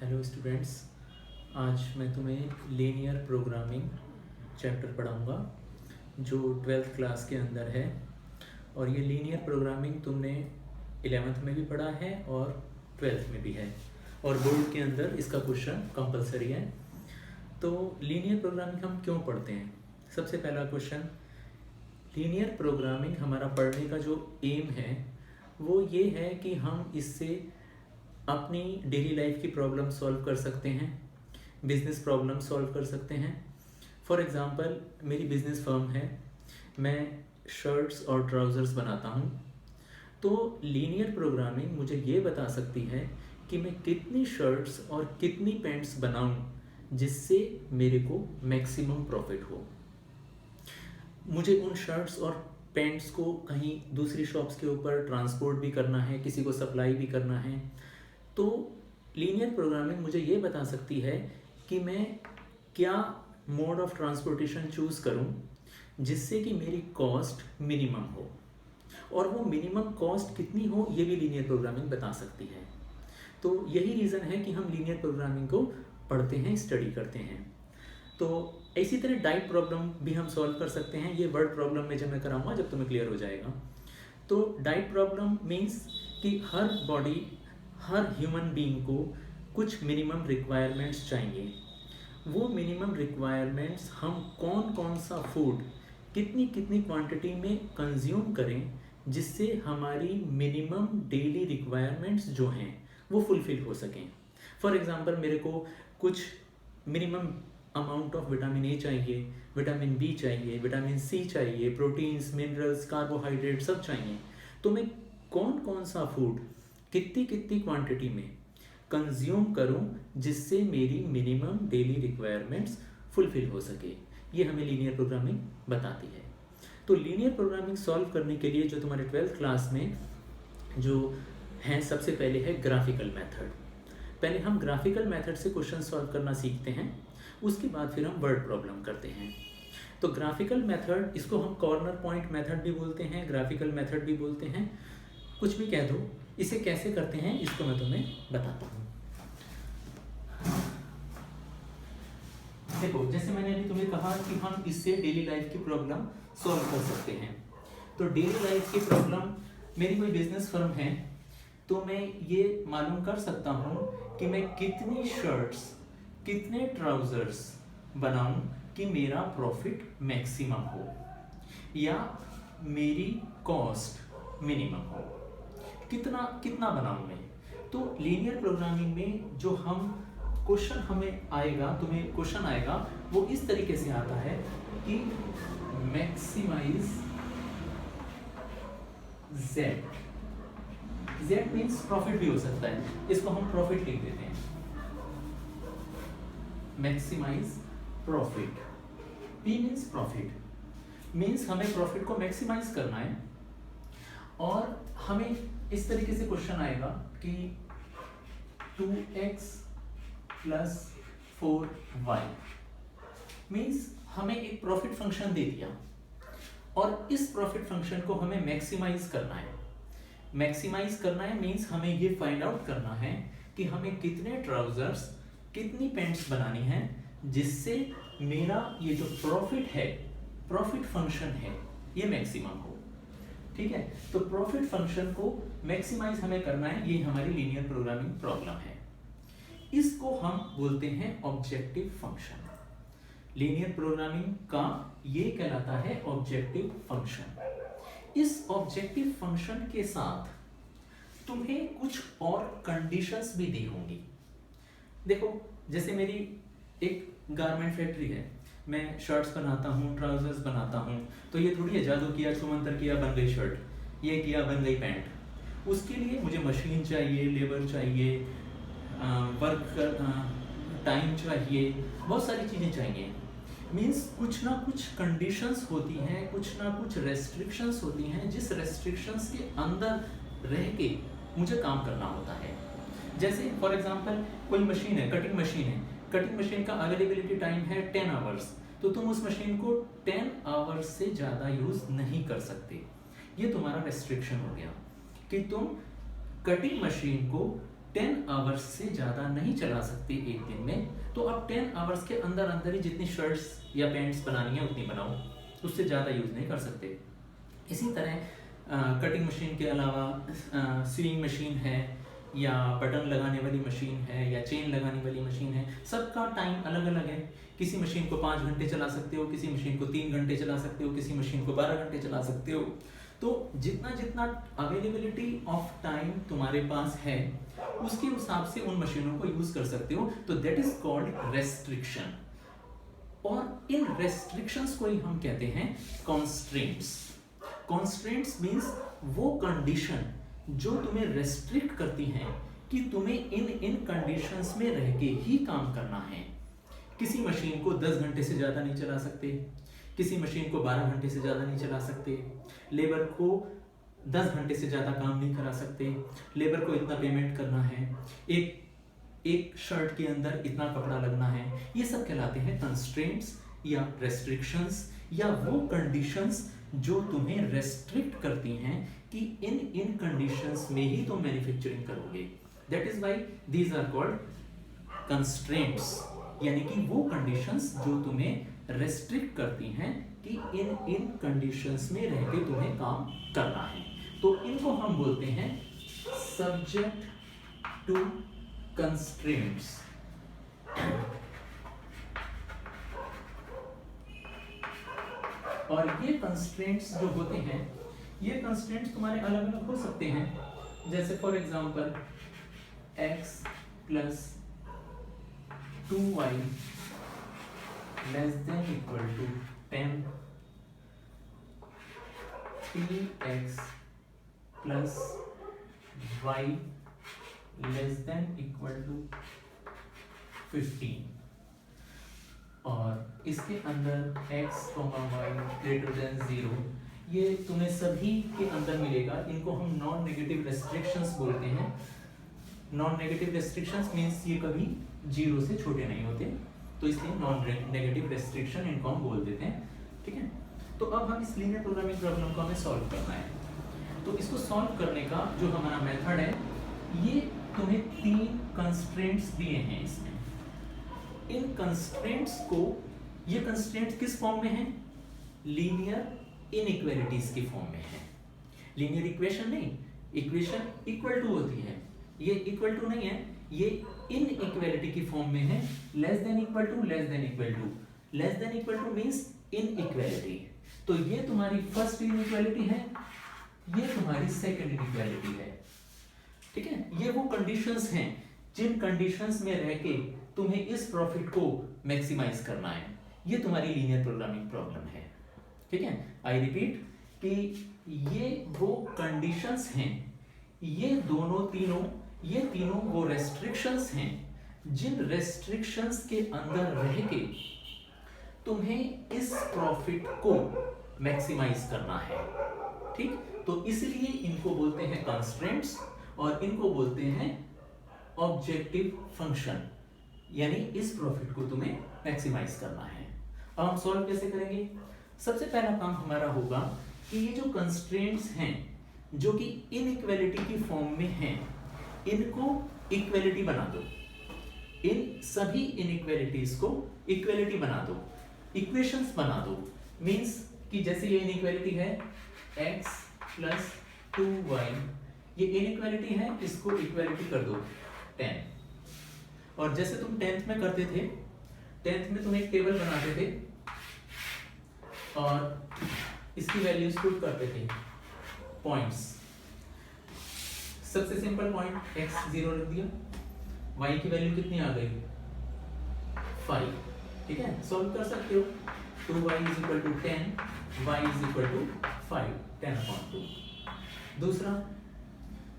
Hello students, आज मैं तुम्हें लीनियर प्रोग्रामिंग चैप्टर पढ़ाऊँगा जो 12th क्लास के अंदर है। और ये लीनियर प्रोग्रामिंग तुमने 11th में भी पढ़ा है और 12th में भी है, और बोर्ड के अंदर इसका क्वेश्चन कंपलसरी है। तो लीनियर प्रोग्रामिंग हम क्यों पढ़ते हैं? सबसे पहला क्वेश्चन, लीनियर प्रोग्रामिंग हमारा पढ़ने का जो एम है वो ये है कि हम इससे अपनी डेली लाइफ की प्रॉब्लम सॉल्व कर सकते हैं, बिजनेस प्रॉब्लम सॉल्व कर सकते हैं। फॉर एग्ज़ाम्पल, मेरी बिजनेस फर्म है, मैं शर्ट्स और ट्राउज़र्स बनाता हूँ। तो लीनियर प्रोग्रामिंग मुझे ये बता सकती है कि मैं कितनी शर्ट्स और कितनी पैंट्स बनाऊँ जिससे मेरे को मैक्सिमम प्रॉफिट हो। मुझे उन शर्ट्स और पैंट्स को कहीं दूसरी शॉप्स के ऊपर ट्रांसपोर्ट भी करना है, किसी को सप्लाई भी करना है। तो लीनियर प्रोग्रामिंग मुझे ये बता सकती है कि मैं क्या मोड ऑफ ट्रांसपोर्टेशन चूज़ करूं जिससे कि मेरी कॉस्ट मिनिमम हो, और वो मिनिमम कॉस्ट कितनी हो ये भी लीनियर प्रोग्रामिंग बता सकती है। तो यही रीज़न है कि हम लीनियर प्रोग्रामिंग को पढ़ते हैं, स्टडी करते हैं। तो इसी तरह डाइट प्रॉब्लम भी हम सॉल्व कर सकते हैं। ये वर्ड प्रॉब्लम में जब मैं कराऊंगा जब तुम्हें क्लियर हो जाएगा। तो डाइट प्रॉब्लम मीन्स कि हर ह्यूमन बीइंग को कुछ मिनिमम रिक्वायरमेंट्स चाहिए। वो मिनिमम रिक्वायरमेंट्स हम कौन कौन सा फूड कितनी कितनी क्वांटिटी में कंज्यूम करें जिससे हमारी मिनिमम डेली रिक्वायरमेंट्स जो हैं वो फुलफिल हो सकें। फॉर एग्ज़ाम्पल, मेरे को कुछ minimum amount of vitamin A चाहिए, विटामिन बी चाहिए, विटामिन सी चाहिए, प्रोटीन्स, मिनरल्स, कार्बोहाइड्रेट सब चाहिए। तो मैं कौन कौन सा फूड कितनी कितनी क्वांटिटी में कंज्यूम करूं जिससे मेरी मिनिमम डेली रिक्वायरमेंट्स फुलफिल हो सके, ये हमें लीनियर प्रोग्रामिंग बताती है। तो लीनियर प्रोग्रामिंग सॉल्व करने के लिए जो तुम्हारे 12th क्लास में जो है, सबसे पहले है ग्राफिकल मेथड। पहले हम ग्राफिकल मेथड से क्वेश्चन सॉल्व करना सीखते हैं, उसके बाद फिर हम वर्ड प्रॉब्लम करते हैं। तो ग्राफिकल मेथड, इसको हम कॉर्नर पॉइंट मेथड भी बोलते हैं, ग्राफिकल मेथड भी बोलते हैं, कुछ भी कह दो। इसे कैसे करते हैं इसको मैं तुम्हें बताता हूँ। देखो, जैसे मैंने अभी तुम्हें कहा कि हम इससे डेली लाइफ की प्रॉब्लम सॉल्व कर सकते हैं। तो डेली लाइफ की प्रॉब्लम, मेरी कोई बिजनेस फर्म है तो मैं ये मालूम कर सकता हूँ कि मैं कितनी शर्ट्स, कितने ट्राउजर्स बनाऊं कि मेरा प्रॉफिट मैक्सिमम हो या मेरी कॉस्ट मिनिमम हो। कितना बनाऊं मैं। तो लीनियर प्रोग्रामिंग में जो हम क्वेश्चन हमें आएगा, तुम्हें क्वेश्चन आएगा, वो इस तरीके से आता है कि maximise Z. Z means profit भी हो सकता है, इसको हम प्रॉफिट लिख देते हैं। Maximise profit, P means profit, means हमें प्रॉफिट को मैक्सिमाइज करना है। और हमें इस तरीके से क्वेश्चन आएगा कि 2x + 4y मीन्स हमें एक प्रॉफिट फंक्शन दे दिया और इस प्रॉफिट फंक्शन को हमें मैक्सिमाइज करना है। मैक्सिमाइज करना है मीन्स हमें ये फाइंड आउट करना है कि हमें कितने ट्राउजर्स, कितनी पैंट्स बनानी है जिससे मेरा ये जो प्रॉफिट है, प्रॉफिट फंक्शन है, ये मैक्सिमम हो। ठीक है, तो प्रॉफिट फंक्शन को मैक्सिमाइज हमें करना है, ये हमारी लीनियर प्रोग्रामिंग प्रॉब्लम है। इसको हम बोलते हैं ऑब्जेक्टिव फंक्शन। लीनियर प्रोग्रामिंग का ये कहलाता है ऑब्जेक्टिव फंक्शन। इस ऑब्जेक्टिव फंक्शन के साथ तुम्हें कुछ और कंडीशंस भी दी होंगी। देखो, जैसे मेरी एक गारमेंट फैक्ट्री है, मैं शर्ट्स बनाता हूँ, ट्राउजर्स बनाता हूँ, तो ये थोड़ी है जादू किया, छुमंतर किया, बन गई शर्ट, ये किया, बन गई पैंट। उसके लिए मुझे मशीन चाहिए, लेबर चाहिए, वर्क टाइम चाहिए, बहुत सारी चीज़ें चाहिए। मीन्स कुछ ना कुछ कंडीशंस होती हैं, कुछ ना कुछ रेस्ट्रिक्शंस होती हैं, जिस रेस्ट्रिक्शंस के अंदर रह के मुझे काम करना होता है। जैसे फॉर एग्जांपल, कोई मशीन है, कटिंग मशीन है, कटिंग मशीन का अवेलेबिलिटी टाइम है 10 आवर्स, तो तुम उस मशीन को 10 आवर्स से ज़्यादा यूज़ नहीं कर सकते। ये तुम्हारा रेस्ट्रिक्शन हो गया कि तुम कटिंग मशीन को 10 आवर्स से ज़्यादा नहीं चला सकते एक दिन में, तो आप 10 आवर्स के अंदर अंदर ही जितनी शर्ट्स या पैंट्स बनानी है उतनी बनाओ, उससे ज़्यादा यूज़ नहीं कर सकते। इसी तरह कटिंग मशीन के अलावा स्विंग मशीन है या बटन लगाने वाली मशीन है या चेन लगाने वाली मशीन है, सबका टाइम अलग अलग है। किसी मशीन को 5 घंटे चला सकते हो, किसी मशीन को 3 घंटे चला सकते हो, किसी मशीन को 12 घंटे चला सकते हो। तो जितना जितना अवेलेबिलिटी ऑफ टाइम तुम्हारे पास है उसके हिसाब से उन मशीनों को यूज कर सकते हो, तो दैट इज कॉल्ड रेस्ट्रिक्शन। और इन रेस्ट्रिक्शंस को ही हम कहते हैं कॉन्स्ट्रेंट्स। कॉन्स्ट्रेंट्स मीन्स वो कंडीशन जो तुम्हें रेस्ट्रिक्ट करती हैं कि तुम्हें इन कंडीशंस में रह के ही काम करना है। किसी मशीन को 10 घंटे से ज़्यादा नहीं चला सकते, किसी मशीन को 12 घंटे से ज़्यादा नहीं चला सकते, लेबर को 10 घंटे से ज़्यादा काम नहीं करा सकते, लेबर को इतना पेमेंट करना है, एक शर्ट के अंदर इतना कपड़ा लगना है। ये सब कहलाते हैं कंस्ट्रेंट्स या रेस्ट्रिक्शंस, या वो कंडीशंस जो तुम्हें रेस्ट्रिक्ट करती हैं कि इन कंडीशंस में ही तुम मैन्युफैक्चरिंग करोगे। That is why these are called constraints, यानी कि वो कंडीशंस जो तुम्हें रेस्ट्रिक्ट करती हैं कि इन कंडीशंस में रह के तुम्हें काम करना है। तो इनको हम बोलते हैं सब्जेक्ट टू कंस्ट्रेंट्स। और ये कंस्ट्रेंट्स जो होते हैं, ये कंस्ट्रेंट्स तुम्हारे अलग अलग हो सकते हैं। जैसे for example x plus 2y less than equal to 10, px plus y less than equal to 15, और इसके अंदर x, y ग्रेटर देन 0, ये तुम्हें सभी के अंदर मिलेगा। इनको हम नॉन नेगेटिव रेस्ट्रिक्शंस बोलते हैं। नॉन नेगेटिव रेस्ट्रिक्शंस मींस ये कभी 0 से छोटे नहीं होते, तो इसलिए नॉन नेगेटिव रेस्ट्रिक्शन इनको हम बोल देते हैं। ठीक है, तो अब हम इस लीनियर प्रोग्रामिंग प्रॉब्लम को हमें सॉल्व करना है। तो इसको सॉल्व करने का जो हमारा मेथड है, ये तुम्हें 3 कंस्ट्रेंट्स दिए हैं इसमें। इन कंस्ट्रेंट्स को, ये कंस्ट्रेंट्स किस फॉर्म में हैं? लीनियर इनइक्वालिटीज की फॉर्म में है। लीनियर इक्वेशन नहीं, इक्वेशन इक्वल टू होती है, ये इक्वल टू नहीं है, ये इनइक्वालिटी की फॉर्म में है। Less than equal to, less than equal to, less than equal to means inequality. तो ये तुम्हारी फर्स्ट इनइक्वालिटी है, ये तुम्हारी सेकंड इनइक्वालिटी है। ठीक है, ये वो कंडीशंस हैं जिन कंडीशंस में रह के तुम्हें इस प्रॉफिट को मैक्सिमाइज करना है। ये तुम्हारी लीनियर प्रोग्रामिंग प्रॉब्लम है। ठीक है, आई रिपीट कि ये वो कंडीशंस हैं, ये तीनों वो रेस्ट्रिक्शंस हैं जिन रेस्ट्रिक्शंस के अंदर रह के तुम्हें इस प्रॉफिट को मैक्सिमाइज करना है। ठीक, तो इसलिए इनको बोलते हैं कंस्ट्रेंट्स और इनको बोलते हैं ऑब्जेक्टिव फंक्शन, यानी इस प्रॉफिट को तुम्हें मैक्सिमाइज करना है। अब हम सॉल्व कैसे करेंगे? सबसे पहला काम हमारा होगा कि ये जो कंस्ट्रेंट्स हैं जो कि इनइक्वालिटी की फॉर्म में हैं, इनको इक्वालिटी बना दो। इन सभी इनइक्वालिटीज को इक्वालिटी बना दो, इक्वेशंस बना दो। मींस कि जैसे ये इनइक्वालिटी है x प्लस 2y, ये इनइक्वालिटी है, इसको इक्वालिटी कर दो 10। और जैसे तुम 10th में करते थे, 10th में तुम एक टेबल बनाते थे और इसकी वैल्यूज पुट करते थे, पॉइंट्स। सबसे सिंपल पॉइंट x 0 रख दिया, y की वैल्यू कितनी आ गई 5। ठीक है, सॉल्व कर सकते हो। 2y is equal to 10, y is equal to 5, 10/2। दूसरा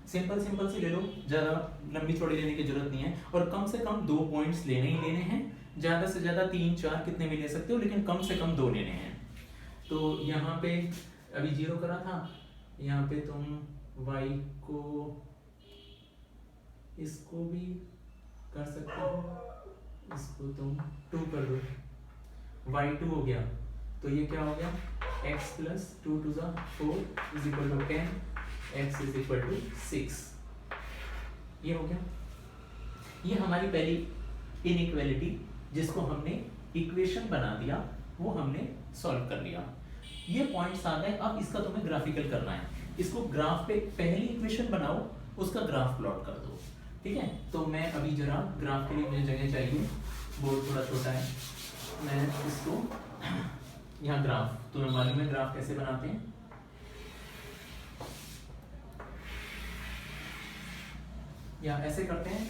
सिंपल सी ले लो, ज़्यादा लंबी चौड़ी लेने की जरूरत नहीं है, और कम से कम 2 पॉइंट्स लेने ही लेने हैं। ज़्यादा से ज़्यादा 3-4 कितने भी ले सकते हो, लेकिन कम से कम 2 लेने हैं। तो यहाँ पे अभी 0 करा था, यहाँ पे तुम y को, इसको भी कर सकते हो, इसको तुम 2 कर दो, y 2 हो गया। तो ये क्या हो गया, x plus 2 2 4 is equal to 10, x is equal to 6। ये हो गया। ये हमारी पहली इनइक्वालिटी जिसको हमने इक्वेशन बना दिया, वो हमने सॉल्व कर लिया। ये पॉइंट्स आ गए। अब इसका तुम्हें ग्राफिकल करना है। इसको ग्राफ पे पहली इक्वेशन बनाओ, उसका ग्राफ प्लॉट कर दो। ठीक है, तो मैं अभी जरा ग्राफ के लिए मुझे जगह चाहिए, बोर्ड थोड़ा छोटा है, मैं इसको यहाँ ग्राफ, तुम्हें मालूम है ग्राफ कैसे बनाते हैं। या ऐसे करते हैं,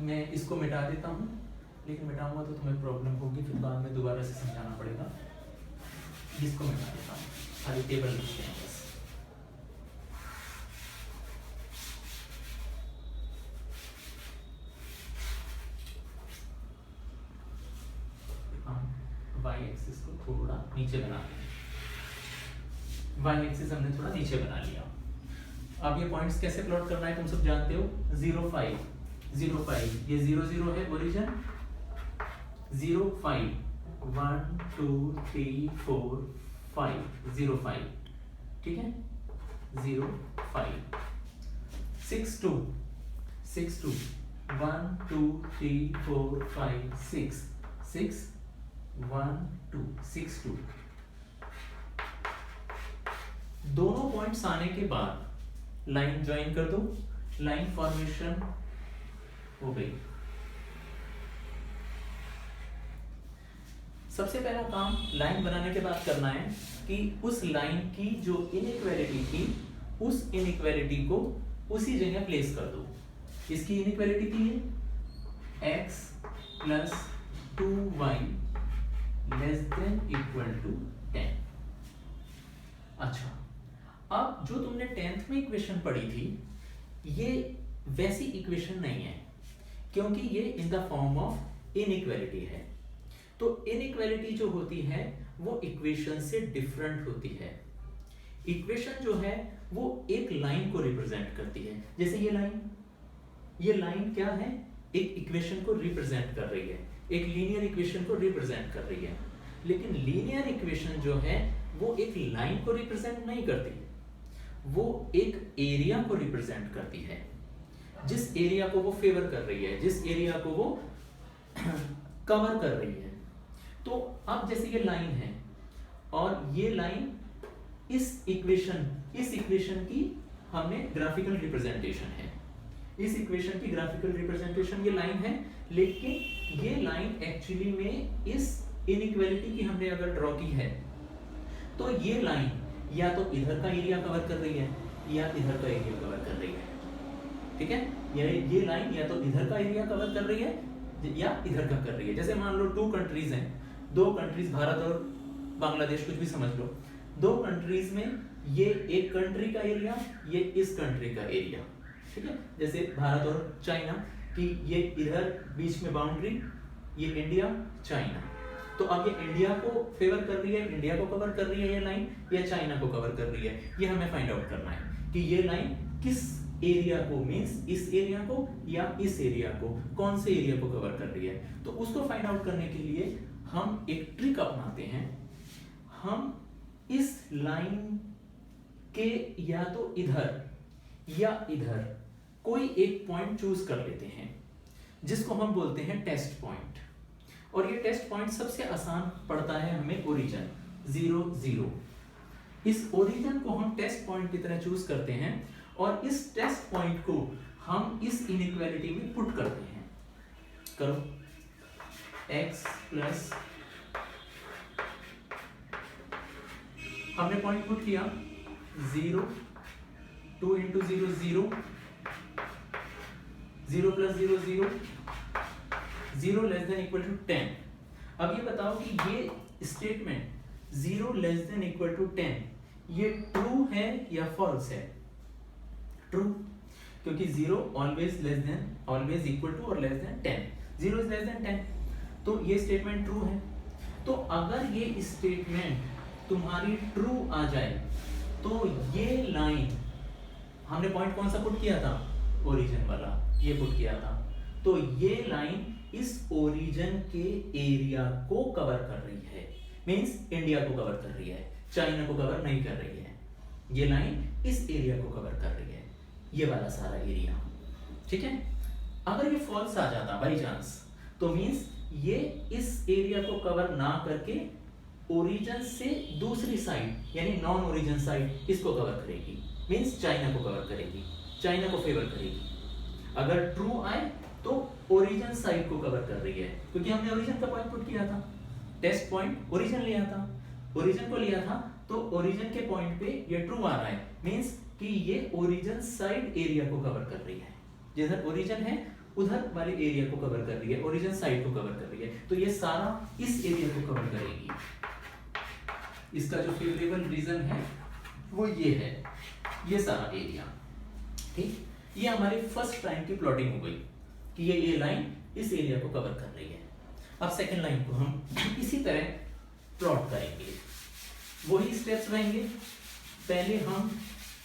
मैं इसको मिटा देता हूँ, लेकिन मिटाऊंगा तो तुम्हें प्रॉब्लम होगी, फिर बाद में दोबारा से समझाना पड़ेगा। इसको मिटा देता हूँ, खाली टेबल लिखते हैं बस। वाई एक्सिस को थोड़ा नीचे बना लिया, वाई एक्सिस हमने थोड़ा नीचे बना लिया। अब ये पॉइंट्स कैसे प्लॉट करना है तुम सब जानते हो। 0 5 0 5, ये 0 0 है ओरिजिन, 0 5 1 2 3 4 5 0 5, ठीक है, 0 5 6 2 6 2 1 2 3 4 5 6 6 1 2 6 2। दोनों पॉइंट्स आने के बाद लाइन ज्वाइन कर दो, लाइन फॉर्मेशन हो गई। सबसे पहला काम लाइन बनाने के बाद करना है कि उस लाइन की जो इनइक्वालिटी थी, उस इनइक्वालिटी को उसी जगह प्लेस कर दो। इसकी इनइक्वालिटी थी x plus 2y less than equal to 10। अच्छा, अब जो तुमने 10th में इक्वेशन पढ़ी थी, ये वैसी इक्वेशन नहीं है, क्योंकि ये in the form of inequality है। तो इनइक्वालिटी जो होती है वो इक्वेशन से डिफरेंट होती है। इक्वेशन जो है वो एक लाइन को रिप्रेजेंट करती है। जैसे ये लाइन क्या है, एक इक्वेशन को रिप्रेजेंट कर रही है, एक लीनियर इक्वेशन को रिप्रेजेंट कर रही है। लेकिन लीनियर इक्वेशन जो है वो एक लाइन को रिप्रेजेंट नहीं करती, वो एक एरिया को रिप्रेजेंट करती है। जिस एरिया को वो फेवर कर रही है, जिस एरिया को वो कवर कर रही है। तो अब जैसे ये लाइन है और ये लाइन इस इक्वेशन की हमने ग्राफिकल रिप्रेजेंटेशन है, इस इक्वेशन की ग्राफिकल रिप्रेजेंटेशन ये लाइन है। लेकिन ये लाइन एक्चुअली में इस इनइक्वालिटी की हमने अगर ड्रॉ की है, तो ये लाइन या तो इधर का एरिया कवर कर रही है या इधर का एरिया कवर कर रही है। ठीक है, ये लाइन या तो इधर का एरिया कवर कर रही है या इधर का कर रही है। जैसे मान लो 2 कंट्रीज हैं, 2 कंट्रीज भारत और बांग्लादेश, कुछ भी समझ लो। 2 कंट्रीज में ये एक कंट्री का एरिया, ये इस कंट्री का एरिया। ठीक है, जैसे भारत और चाइना की ये इधर बीच में बाउंड्री, ये इंडिया चाइना। तो अब ये इंडिया को फेवर कर रही है, इंडिया को कवर कर रही है ये लाइन, या चाइना को कवर कर रही है, ये हमें फाइंड आउट करना है कि ये लाइन किस एरिया को, मींस इस एरिया को या इस एरिया को, कौन से एरिया को कवर कर रही है। तो उसको फाइंड आउट करने के लिए हम एक ट्रिक अपनाते हैं। हम इस लाइन के या तो इधर या इधर कोई एक पॉइंट चूज कर लेते हैं, जिसको हम बोलते हैं टेस्ट पॉइंट। और ये टेस्ट पॉइंट सबसे आसान पड़ता है हमें ओरिजिन 0 0। इस ओरिजिन को हम टेस्ट पॉइंट की तरह चूज करते हैं और इस टेस्ट पॉइंट को हम इस इनइक्वालिटी में पुट करते हैं। करो, x प्लस, हमने पॉइंट पुट किया 0, 2 into 0 0, 0 plus 0 0, 0 less than equal to 10। अब ये बताओ कि ये statement 0 less than equal to 10 ये ट्रू है या फॉल्स है? ट्रू, क्योंकि 0 always less than, always equal to और less than 10, 0 is less than 10, तो ये स्टेटमेंट ट्रू है। तो अगर ये स्टेटमेंट तुम्हारी ट्रू आ जाए तो ये लाइन, हमने पॉइंट कौन सा पुट किया था? ओरिजिन वाला, ये पुट किया था। तो ये लाइन इस ओरिजिन के एरिया को कवर कर रही है, मींस इंडिया को कवर कर रही है, चाइना को कवर नहीं कर रही है। ये लाइन इस एरिया को कवर कर रही है, ये वाला सारा एरिया। ठीक है, अगर ये फॉल्स आ जाता बाई चांस, तो मींस ये इस एरिया को कवर ना करके ओरिजिन से दूसरी साइड यानी नॉन ओरिजिन साइड इसको कवर करेगी, मींस चाइना को कवर करेगी, चाइना को फेवर करेगी। अगर ट्रू आए तो ओरिजिन साइड को कवर कर रही है, क्योंकि हमने ओरिजिन का पॉइंट पुट किया था, टेस्ट पॉइंट ओरिजिन लिया था, ओरिजिन को लिया था, तो ओरिजिन के पॉइंट पे ये ट्रू आ रहा है, मींस कि ये ओरिजिन साइड एरिया को कवर कर रही है, जिधर ओरिजिन है उधर वाले एरिया को कवर कर रही है, ओरिजिन साइड को कवर कर रही है, तो ये सारा इस एरिया को कवर करेगी। इसका जो फेवरेबल रीजन है वो ये है, ये सारा एरिया। ठीक, ये हमारी फर्स्ट लाइन की प्लॉटिंग हो गई कि ये लाइन इस एरिया को कवर कर रही है। अब सेकंड लाइन को हम इसी तरह प्लॉट करेंगे, वही स्टेप्स रहेंगे। पहले हम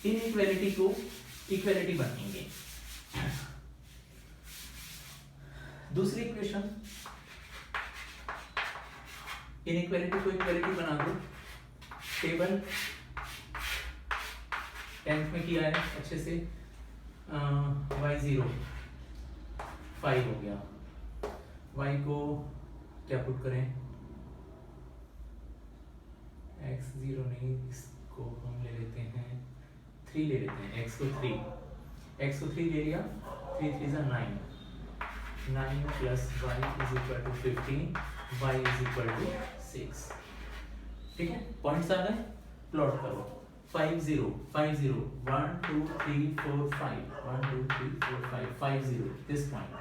इनइक्वालिटी को इक्वालिटी बनाएंगे। दूसरी इक्वेशन, इनइक्वालिटी को इक्वालिटी बना दो। टेबल 10th में किया है अच्छे से। y0 5 हो गया, y को क्या पुट करें, x0 नहीं, इसको हम ले लेते हैं 3 ले लेते हैं, x को 3 ले लिया, 3 3 is 9, 9 plus y is equal to 15, y is equal to 6। ठीक है, पॉइंट्स आ गए, प्लॉट करो। 5 0 5 0 1 2 3 4 5 1 2 3 4 5 5 0 this point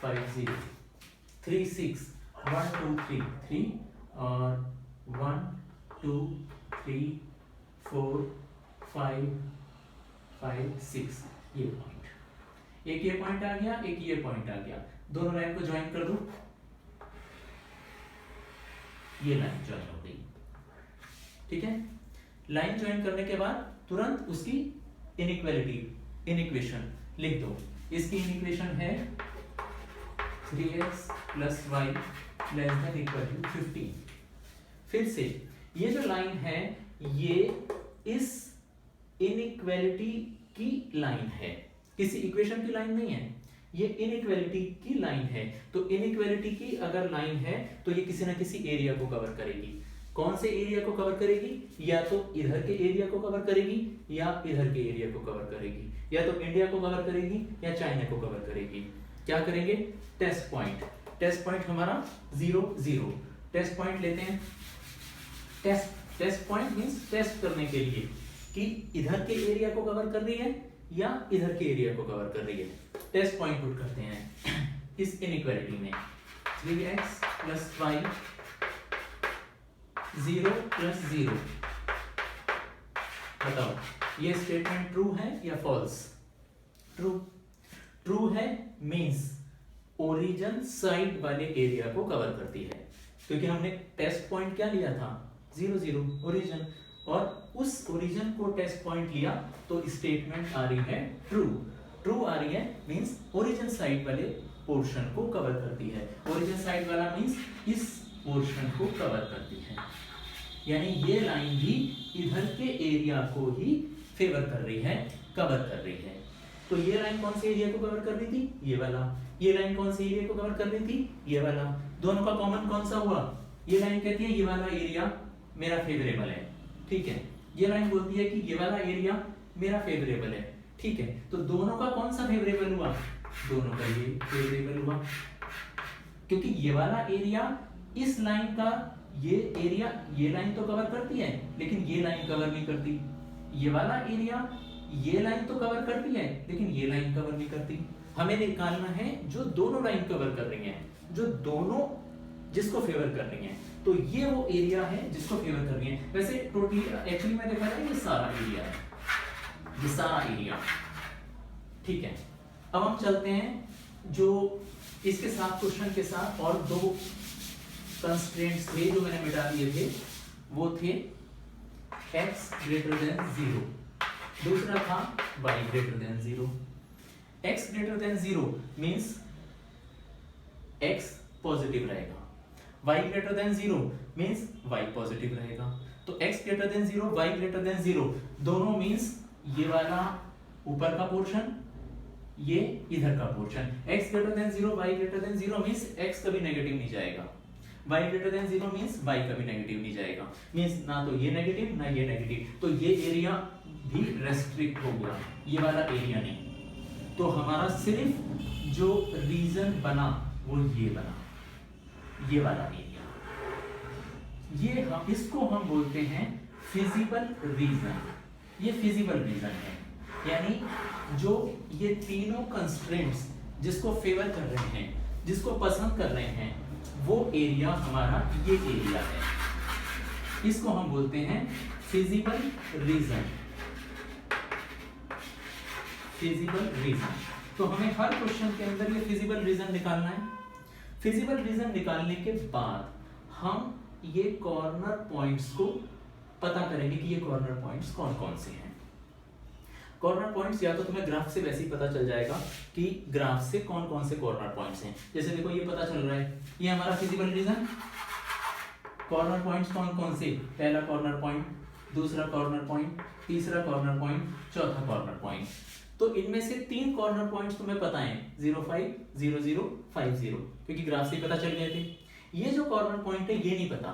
5 0 3 6 1 2 3 3 और 1 2 3 4 5 5 6 ये पॉइंट, एक ये पॉइंट आ गया, एक ये पॉइंट आ गया, दोनों लाइन को ज्वाइन कर दो, ये लाइन ज्वाइन हो गई। ठीक है, लाइन ज्वाइन करने के बाद तुरंत उसकी इनइक्वालिटी इनइक्वेशन लिख दो। इसकी इनइक्वेशन है 3x plus y less than equal to 15। फिर से ये जो लाइन है ये इस इनइक्वालिटी की लाइन है, किसी इक्वेशन की लाइन नहीं है, ये इनइक्वालिटी की लाइन है। तो इनइक्वालिटी की अगर लाइन है तो ये किसी ना किसी एरिया को कवर करेगी। कौन से एरिया को कवर करेगी, या तो इधर के एरिया को कवर करेगी या इधर के एरिया को कवर करेगी, या तो इंडिया को कवर करेगी या चाइना को कवर करेगी। क्या करेंगे, टेस्ट पॉइंट, टेस्ट पॉइंट हमारा 0 0, टेस्ट पॉइंट लेते हैं। टेस्ट पॉइंट मींस टेस्ट करने के लिए कि इधर के एरिया को कवर कर रही है या इधर के एरिया को कवर कर रही है। टेस्ट पॉइंट पुट करते हैं इस इनइक्वालिटी में, 3x plus y 0 plus 0। बताओ ये स्टेटमेंट ट्रू है या फॉल्स? ट्रू। ट्रू है मींस ओरिजिन साइड वाले एरिया को कवर करती है, क्योंकि हमने टेस्ट पॉइंट क्या लिया था, 0 0 ओरिजिन, और उस ओरिजिन को टेस्ट पॉइंट लिया तो स्टेटमेंट आ रही है ट्रू। ट्रू आ रही है मींस ओरिजिन साइड वाले पोर्शन को कवर करती है। ओरिजिन साइड वाला मींस इस पोर्शन को कवर करती है, यानी ये लाइन भी इधर के एरिया को ही फेवर कर रही है, कवर कर रही है। तो ये लाइन कौन से एरिया को कवर कर रही थी, ये वाला। ये लाइन कौन से एरिया को कवर कर रही थी, ये वाला। दोनों का कॉमन कौन सा हुआ, ये लाइन कहती है ये वाला एरिया मेरा फेवरेबल है, ठीक है। ये लाइन बोलती है कि ये वाला एरिया मेरा फेवरेबल है, ठीक है। तो दोनों का कौन सा फेवरेबल हुआ, दोनों का ये फेवरेबल हुआ, क्योंकि ये वाला एरिया इस लाइन का, ये एरिया ये लाइन तो कवर करती है लेकिन ये लाइन कवर नहीं करती। ये वाला एरिया ये लाइन तो कवर करती है लेकिन ये लाइन कवर नहीं करती। हमें निकालना है जो दोनों लाइन कवर कर रही हैं, जो दोनों जिसको फेवर कर रही हैं। तो ये वो एरिया है जिसको फेवर कर रही है। वैसे टोटली एक्चुअली मैं देखा था ये सारा एरिया है, ये सारा एरिया, ठीक है। अब हम चलते हैं जो इसके साथ क्वेश्चन के साथ और दो कंस्ट्रेंट्स थे जो मैंने मिटा दिए थे, वो थे x ग्रेटर देन 0, दूसरा था y greater than 0। x greater than 0 means x positive रहेगा, y greater than 0 means y positive रहेगा। तो x greater than 0 y greater than 0 दोनों मींस ये वाला ऊपर का पोर्शन ये इधर का portion, x greater than 0 y greater than 0 means x कभी नेगेटिव नहीं जाएगा, y greater than 0 means y कभी नेगेटिव नहीं जाएगा, मींस ना तो ये नेगेटिव ना ये नेगेटिव, तो ये एरिया भी रेस्ट्रिक्ट हो गया, ये वाला एरिया नहीं। तो हमारा सिर्फ जो रीजन बना वो ये बना, ये वाला एरिया, ये हम इसको हम बोलते हैं फिजिबल रीजन। ये फिजिबल रीजन है, यानी जो ये तीनों कंस्ट्रेंट्स जिसको फेवर कर रहे हैं, जिसको पसंद कर रहे हैं, वो एरिया हमारा ये एरिया है, इसको हम बोलते हैं फिजिबल रीजन। फिजिबल रीजन, तो हमें हर क्वेश्चन के अंदर ये फिजिबल रीजन निकालना है। फिजिबल रीजन निकालने के बाद हम ये कॉर्नर पॉइंट्स को पता करेंगे कि ये कॉर्नर पॉइंट्स कौन कौन से हैं। कॉर्नर पॉइंट्स या तो तुम्हें ग्राफ से वैसे ही पता चल जाएगा कि ग्राफ से कौन कौन से कॉर्नर पॉइंट्स हैं। जैसे देखो ये पता चल रहा है, ये हमारा फिजिबल रीजन, कॉर्नर पॉइंट्स कौन कौन से, पहला कॉर्नर पॉइंट, दूसरा कॉर्नर पॉइंट, तीसरा कॉर्नर पॉइंट, चौथा कॉर्नर पॉइंट। तो इनमें से 3 कॉर्नर पॉइंट्स तुम्हें पता है, 0 5 0 0 5 0, क्योंकि ग्राफ से पता चल गए थे। ये जो कॉर्नर पॉइंट है ये नहीं पता,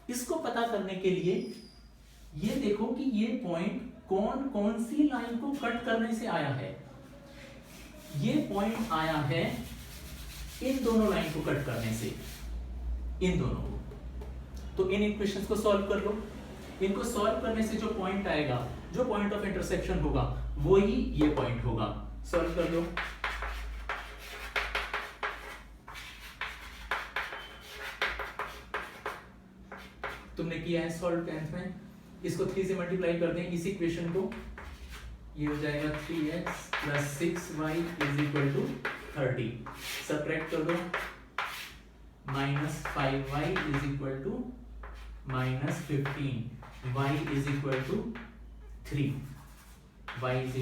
इसको पता करने के लिए ये देखो कि ये पॉइंट कौन कौन सी लाइन को कट करने से आया है। ये पॉइंट आया है इन दोनों लाइन को कट करने से, इन दोनों को। तो इन इक्वेशंस को सॉल्व कर लो, इनको सॉल्व करने से जो पॉइंट आएगा, जो पॉइंट ऑफ इंटरसेक्शन होगा, वो ही ये पॉइंट होगा। सॉल्व कर लो। तुमने किया है सॉल्व 10th में, इसको 3 से मल्टीप्लाई कर दें इस इक्वेशन को, ये हो जाएगा 3x + 6y = 30। सब्ट्रैक्ट कर दो, -5y = -15, y = 3, y =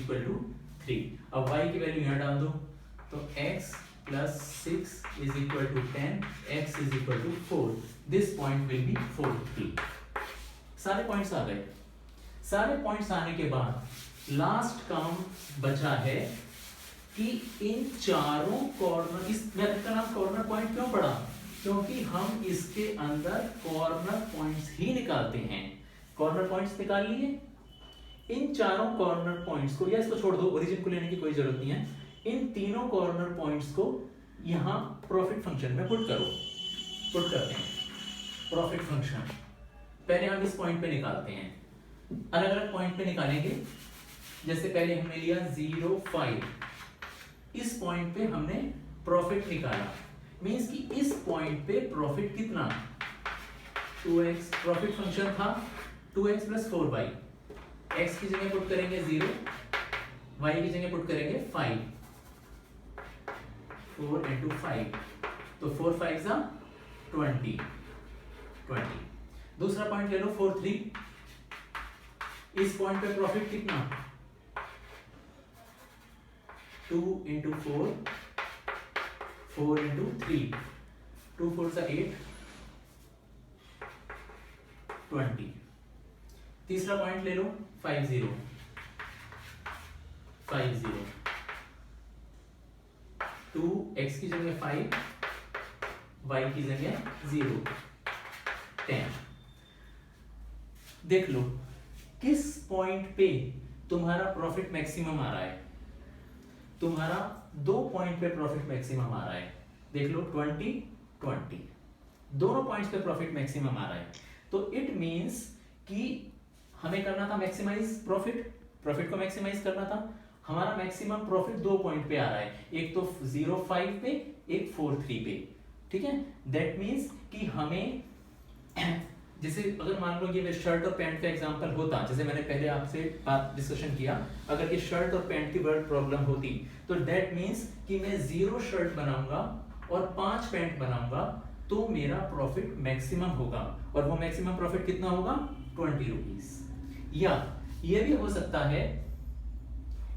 3। अब y की वैल्यू यहाँ डाल दो, तो x + 6 = 10, x = 4, this point will be 4 3। सारे पॉइंट्स आ गए। सारे पॉइंट्स आने के बाद लास्ट काम बचा है कि इन चारों कॉर्नर, इस मेथड का नाम कॉर्नर पॉइंट क्यों पड़ा, क्योंकि हम इसके अंदर कॉर्नर पॉइंट्स ही निकालते हैं। कॉर्नर पॉइंट्स निकाल लिए, इन चारों कॉर्नर पॉइंट्स को, या इसको छोड़ दो, ओरिजिन को लेने की कोई जरूरत नहीं है, इन तीनों कॉर्नर पॉइंट्स को यहां प्रॉफिट फंक्शन में पुट करो। पुट करते हैं प्रॉफिट फंक्शन। पहले हम इस पॉइंट पे निकालते हैं, अलग अलग पॉइंट पे निकालेंगे। जैसे पहले हमने लिया 0 5, इस पॉइंट पे हमने प्रॉफिट निकाला, मींस कि इस पॉइंट पे प्रॉफिट कितना, 2x, प्रॉफिट फंक्शन था 2x + 4y। x की जगह पुट करेंगे 0, y की जगह पुट करेंगे 5, 4 × 5, तो 4 5 = 20। दूसरा पॉइंट ले लो 4 3, इस पॉइंट पे प्रॉफिट कितना, 2 × 4, 4 × 3, 2 4 = 8, 20। तीसरा पॉइंट ले लो 5 0, 2x की जगह 5, y की जगह 0, 10। देख लो किस पॉइंट पे तुम्हारा प्रॉफिट मैक्सिमम आ रहा है। तुम्हारा 2 पॉइंट पे प्रॉफिट मैक्सिमम आ रहा है, देख लो 20 20, दोनों पॉइंट्स पे प्रॉफिट मैक्सिमम आ रहा है। तो इट मींस कि हमें करना था मैक्सिमाइज प्रॉफिट, प्रॉफिट को मैक्सिमाइज करना था। हमारा मैक्सिमम प्रॉफिट 2 पॉइंट पे आ रहा है, एक तो 0 5 पे, एक 4 3 पे, ठीक है। दैट मींस कि हमें जैसे अगर मान लो ये शर्ट और पैंट का एग्जांपल होता, जैसे मैंने पहले आपसे बात डिस्कशन किया, अगर ये शर्ट और पैंट की वर्ड प्रॉब्लम होती, तो दैट मींस कि मैं 0 शर्ट बनाऊंगा और 5 पैंट बनाऊंगा, तो मेरा प्रॉफिट मैक्सिमम होगा, और वो मैक्सिमम प्रॉफिट कितना होगा, 20 रुपीज। या ये भी हो सकता है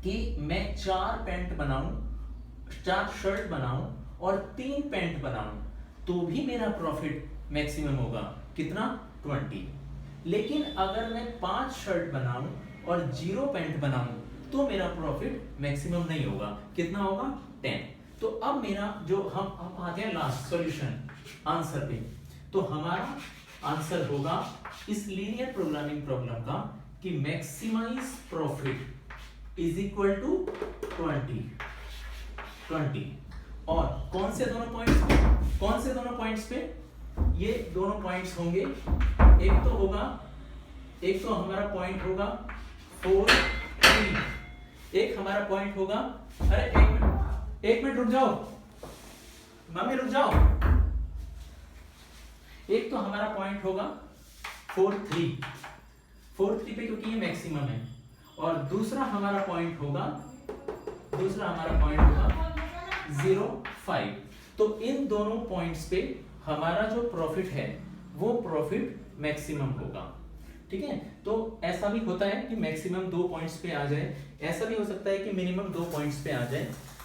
कि मैं 4 पैंट बनाऊं, 4 शर्ट बनाऊं और 3 पैंट बनाऊं, तो भी मेरा प्रॉफिट मैक्सिमम होगा, कितना, 20। लेकिन अगर मैं 5 शर्ट बनाऊं और 0 पैंट बनाऊं, तो मेरा प्रॉफिट मैक्सिमम नहीं होगा। कितना होगा? 10। तो अब मेरा जो हम आते हैं लास्ट सॉल्यूशन आंसर पे, तो हमारा आंसर होगा इस लीनियर प्रोग्रामिंग प्रॉब्लम का कि maximise profit is equal to 20। और कौन से दोनों पॉइंट्स पे? ये दोनों पॉइंट्स होंगे, एक तो हमारा पॉइंट होगा 4, 3, एक हमारा पॉइंट होगा, अरे एक मिनट रुक जाओ मम्मी, रुक जाओ। एक तो हमारा पॉइंट होगा 4, 3 पे क्योंकि ये मैक्सिमम है, और दूसरा हमारा पॉइंट होगा 0, 5। तो इन दोनों पॉइंट्स पे हमारा जो प्रॉफिट है वो प्रॉफिट मैक्सिमम होगा। ठीक है, तो ऐसा भी होता है कि मैक्सिमम 2 पॉइंट्स पे आ जाए, ऐसा भी हो सकता है कि मिनिमम 2 पॉइंट्स पे आ जाए।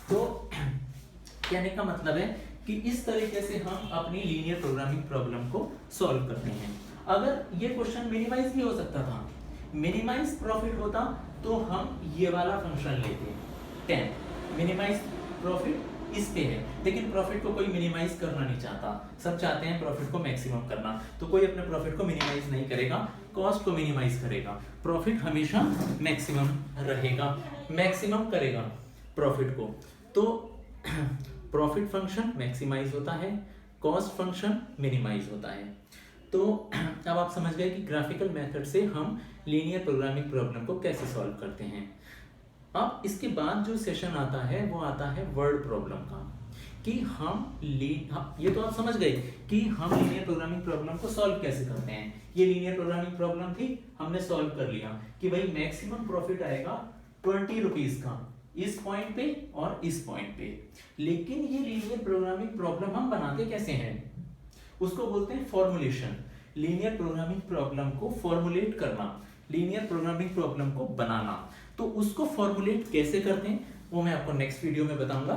तो कहने का मतलब है कि इस तरीके से हम अपनी लीनियर प्रोग्रामिंग प्रॉब्लम को सॉल्व करते हैं। अगर ये क्वेश्चन मिनिमाइज भी हो सकता था, मिनिमाइज प्रॉफिट होता तो हम ये वाला फंक्शन लेते 10। मिनिमाइज प्रॉफिट इस पे है, लेकिन प्रॉफिट को कोई मिनिमाइज करना नहीं चाहता, सब चाहते हैं प्रॉफिट को मैक्सिमम करना। तो कोई अपने प्रॉफिट को मिनिमाइज नहीं करेगा, कॉस्ट को मिनिमाइज करेगा। प्रॉफिट हमेशा मैक्सिमम रहेगा, मैक्सिमम करेगा प्रॉफिट को। तो प्रॉफिट फंक्शन मैक्सिमाइज होता है, कॉस्ट फंक्शन मिनिमाइज होता है। तो अब आप समझ गए कि ग्राफिकल मेथड से हम लीनियर प्रोग्रामिंग प्रॉब्लम को कैसे सॉल्व करते हैं। अब इसके बाद जो सेशन आता है वो आता है वर्ड प्रॉब्लम का, कि ये तो आप समझ गए कि हम लीनियर प्रोग्रामिंग प्रॉब्लम को सॉल्व कैसे करते हैं। ये लीनियर प्रोग्रामिंग प्रॉब्लम थी, हमने सॉल्व कर लिया कि भाई मैक्सिमम प्रॉफिट आएगा 20 रुपीज का इस पॉइंट पे और इस पॉइंट पे। लेकिन ये लीनियर प्रोग्रामिंग प्रॉब्लम हम बनाते कैसे हैं, उसको बोलते हैं फॉर्मुलेशन। लीनियर प्रोग्रामिंग प्रॉब्लम को फॉर्मुलेट करना, लीनियर प्रोग्रामिंग प्रॉब्लम को बनाना। तो उसको फॉर्मुलेट कैसे करते हैं वो मैं आपको नेक्स्ट वीडियो में बताऊंगा।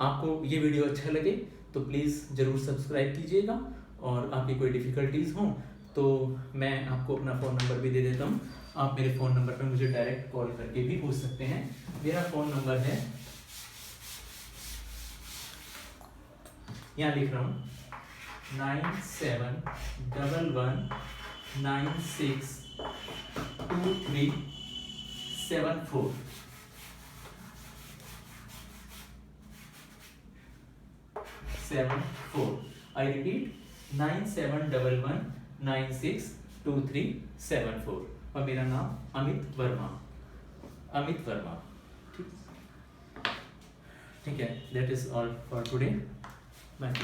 आपको ये वीडियो अच्छा लगे तो प्लीज़ ज़रूर सब्सक्राइब कीजिएगा, और आपकी कोई डिफ़िकल्टीज़ हों तो मैं आपको अपना फ़ोन नंबर भी दे देता हूँ। आप मेरे फ़ोन नंबर पर मुझे डायरेक्ट कॉल करके भी पूछ सकते हैं। मेरा फ़ोन नंबर है, यहाँ लिख रहा हूँ, 9711962374। I repeat 9711962374। और मेरा नाम अमित वर्मा। ठीक है, that is all for today. Bye.